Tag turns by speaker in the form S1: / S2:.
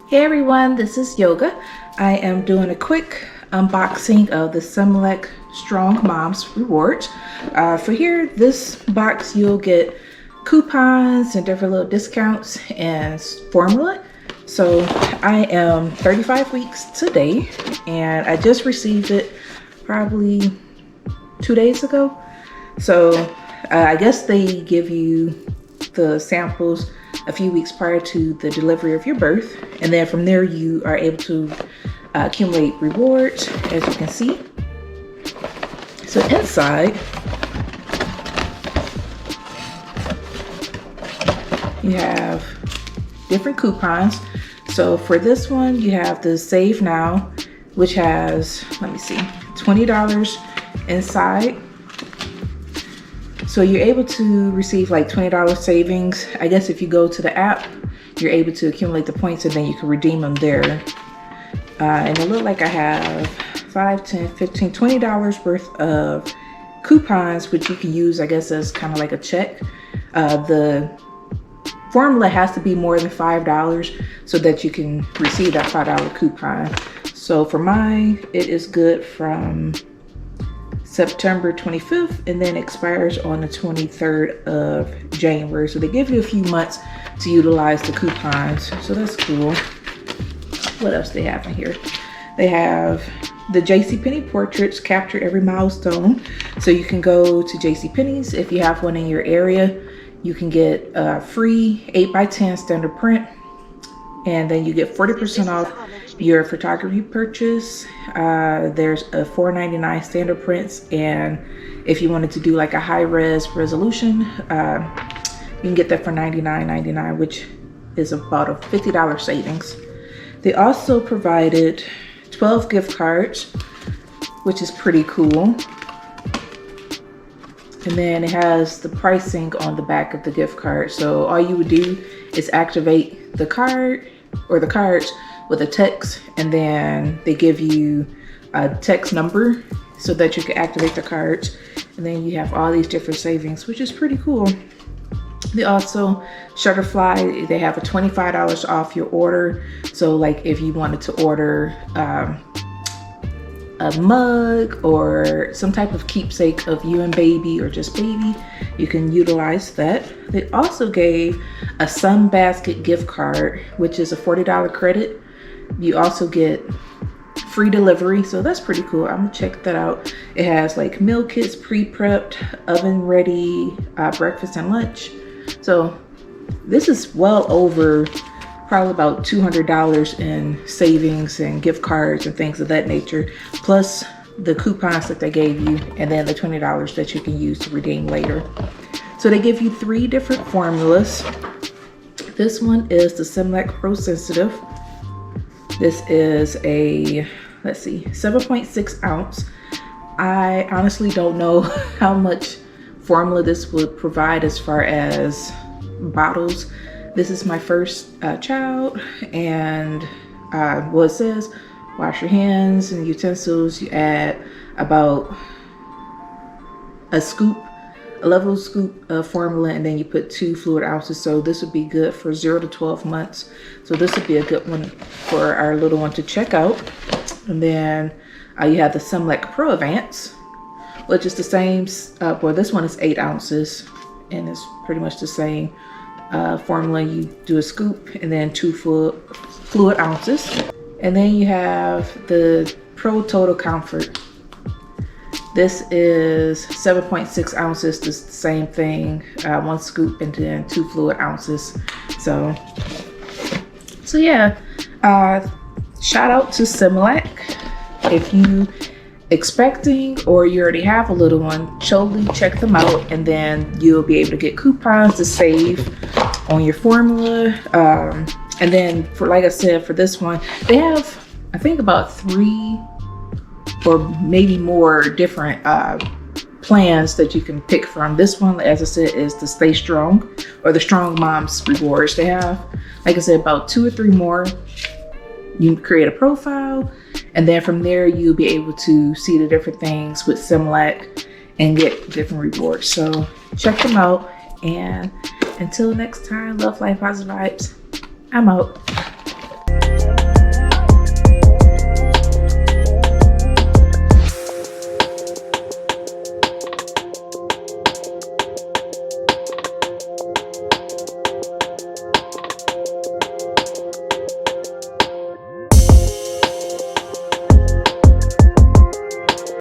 S1: Hey everyone, this is Yoga. I am doing a quick unboxing of the Similac Strong Moms Rewards. For here, this box you'll get coupons and different little discounts and formula. So I am 35 weeks today and I just received it probably 2 days ago. So I guess they give you the samples a few weeks prior to the delivery of your birth, and then from there you are able to accumulate rewards, as you can see. So inside you have different coupons. So for this one you have the Save Now, which has, let me see, $20 inside. So you're able to receive like $20 savings. I guess if you go to the app, you're able to accumulate the points and then you can redeem them there. And it looks like I have $5, $10, $15, $20 worth of coupons, which you can use, I guess, as kind of like a check. The formula has to be more than $5 so that you can receive that $5 coupon. So for mine, it is good from September 25th and then expires on the 23rd of January. So they give you a few months to utilize the coupons. So that's cool. What else they have in here? They have the Jcpenney Portraits, capture every milestone. So you can go to Jcpenney's. If you have one in your area, you can get a free 8x10 standard print. And then you get 40% off your photography purchase. There's a $4.99 standard prints, and if you wanted to do like a high-res resolution, you can get that for $99.99, which is about a $50 savings. They also provided 12 gift cards, which is pretty cool. And then it has the pricing on the back of the gift card. So all you would do is activate the card or the cards with a text, and then they give you a text number so that you can activate the cards. And then you have all these different savings, which is pretty cool. They also, Shutterfly, they have a $25 off your order. So like if you wanted to order a mug or some type of keepsake of you and baby or just baby, you can utilize that. They also gave a Sunbasket gift card, which is a $40 credit. You also get free delivery, so that's pretty cool. I'm gonna check that out. It has like meal kits, pre-prepped, oven ready, breakfast and lunch. So this is well over probably about $200 in savings and gift cards and things of that nature, plus the coupons that they gave you, and then the $20 that you can use to redeem later. So they give you 3 different formulas. This one is the Similac Pro Sensitive. This is a, let's see, 7.6 ounce. I honestly don't know how much formula this would provide as far as bottles. This is my first child, and well, it says wash your hands and utensils. You add about a level scoop of formula, and then you put 2 fluid ounces. So this would be good for 0 to 12 months. So this would be a good one for our little one to check out. And then you have the Similac Pro Advance, which is the same. Well, this one is 8 ounces, and it's pretty much the same formula. You do a scoop and then 2 fluid ounces. And then you have the Pro Total Comfort. This is 7.6 ounces, the same thing, 1 scoop and then 2 fluid ounces. So yeah, shout out to Similac. If you expecting or you already have a little one, totally check them out, and then you'll be able to get coupons to save on your formula. And then for, like I said, for this one, they have, I think, about 3 or maybe more different plans that you can pick from. This one, as I said, is the Stay Strong or the Strong Moms Rewards. They have, like I said, about 2 or 3 more. You create a profile, and then from there you'll be able to see the different things with Similac and get different rewards. So check them out, and until next time, love, life, positive vibes. I'm out.